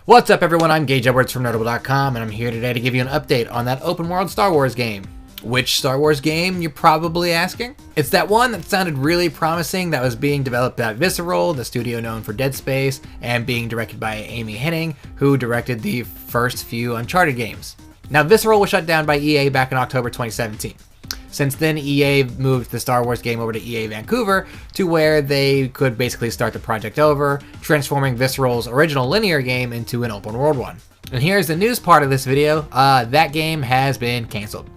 What's up everyone, I'm Gage from Notable.com, and I'm here today to give you an update on that open world Star Wars game. Which Star Wars game, you're probably asking? It's that one that sounded really promising that was being developed at Visceral, the studio known for Dead Space, and being directed by Amy Hennig, who directed the first few Uncharted games. Now Visceral was shut down by EA back in October 2017. Since then, EA moved the Star Wars game over to EA Vancouver, to where they could basically start the project over, transforming Visceral's original linear game into an open world one. And here's the news part of this video, that game has been cancelled.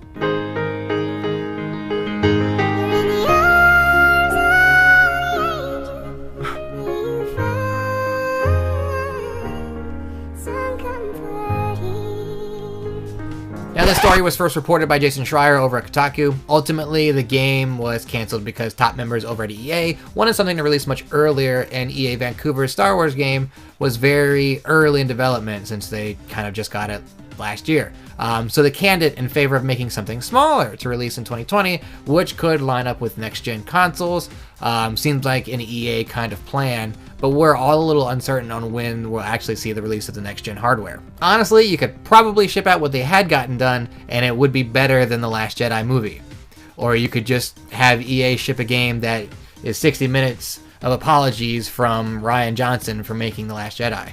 Now, this story was first reported by Jason Schreier over at Kotaku. Ultimately, the game was canceled because top members over at EA wanted something to release much earlier, and EA Vancouver's Star Wars game was very early in development since they kind of just got it last year. So they canned it in favor of making something smaller to release in 2020, which could line up with next-gen consoles. Seems like an EA kind of plan, but we're all a little uncertain on when we'll actually see the release of the next-gen hardware. Honestly, you could probably ship out what they had gotten done, and it would be better than The Last Jedi movie. Or you could just have EA ship a game that is 60 minutes of apologies from Rian Johnson for making The Last Jedi.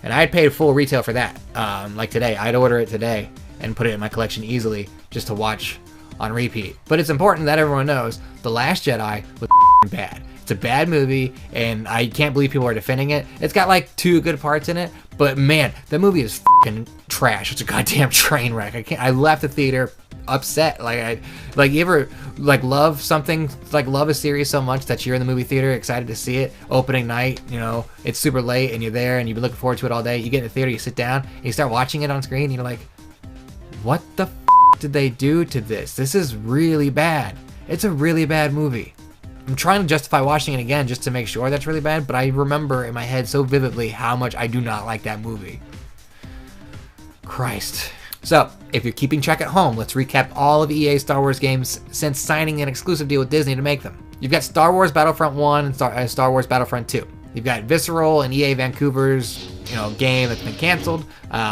And I'd pay full retail for that. Like today, I'd order it today and put it in my collection easily just to watch on repeat. But it's important that everyone knows The Last Jedi was bad. It's a bad movie, and I can't believe people are defending it. It's got like 2 good parts in it, but man, the movie is fucking trash. It's a goddamn train wreck. I left the theater upset. You ever love something, love a series so much that you're in the movie theater excited to see it opening night, you know, it's super late and you're there and you've been looking forward to it all day. You get in the theater, you sit down and you start watching it on screen and you're like, what the did they do to this? This is really bad. It's a really bad movie. I'm trying to justify watching it again just to make sure that's really bad, but I remember in my head so vividly how much I do not like that movie. Christ. So, if you're keeping track at home, let's recap all of EA's Star Wars games since signing an exclusive deal with Disney to make them. You've got Star Wars Battlefront 1 and Star Wars Battlefront 2. You've got Visceral and EA Vancouver's game that's been canceled.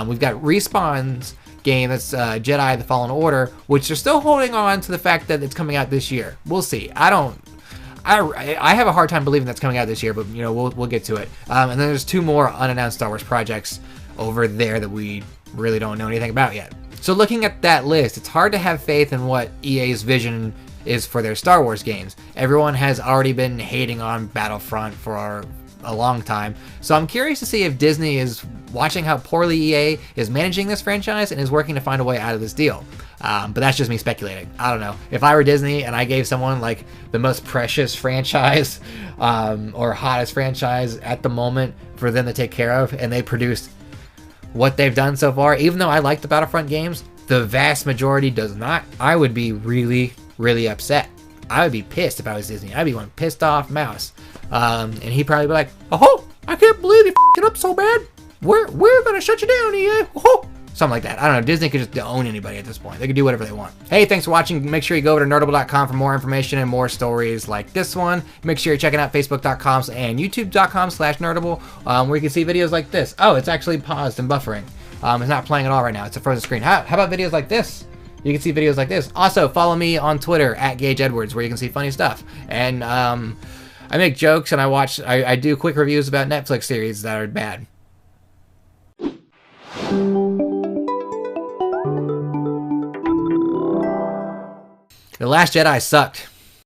We've got Respawn's game that's Jedi: The Fallen Order, which they're still holding on to the fact that it's coming out this year. We'll see. I have a hard time believing that's coming out this year, but we'll get to it. And then there's 2 more unannounced Star Wars projects over there that we really don't know anything about yet. So looking at that list, it's hard to have faith in what EA's vision is for their Star Wars games. Everyone has already been hating on Battlefront for a long time, so I'm curious to see if Disney is watching how poorly EA is managing this franchise and is working to find a way out of this deal. But that's just me speculating. I don't know. If I were Disney and I gave someone like the most precious franchise or hottest franchise at the moment for them to take care of, and they produced what they've done so far, even though I like the Battlefront games, the vast majority does not, I would be really, really upset. I would be pissed if I was Disney. I'd be one pissed off mouse. And he'd probably be like, oh, I can't believe you f***ing up so bad. We're gonna shut you down, EA. Oh. Something like that. I don't know. Disney could just own anybody at this point. They could do whatever they want. Hey, thanks for watching. Make sure you go over to Nerdable.com for more information and more stories like this one. Make sure you're checking out Facebook.com and YouTube.com/Nerdable, where you can see videos like this. Oh, it's actually paused and buffering. It's not playing at all right now. It's a frozen screen. How about videos like this? You can see videos like this. Also, follow me on Twitter at Gage Edwards, where you can see funny stuff. And I make jokes and I do quick reviews about Netflix series that are bad. The Last Jedi sucked.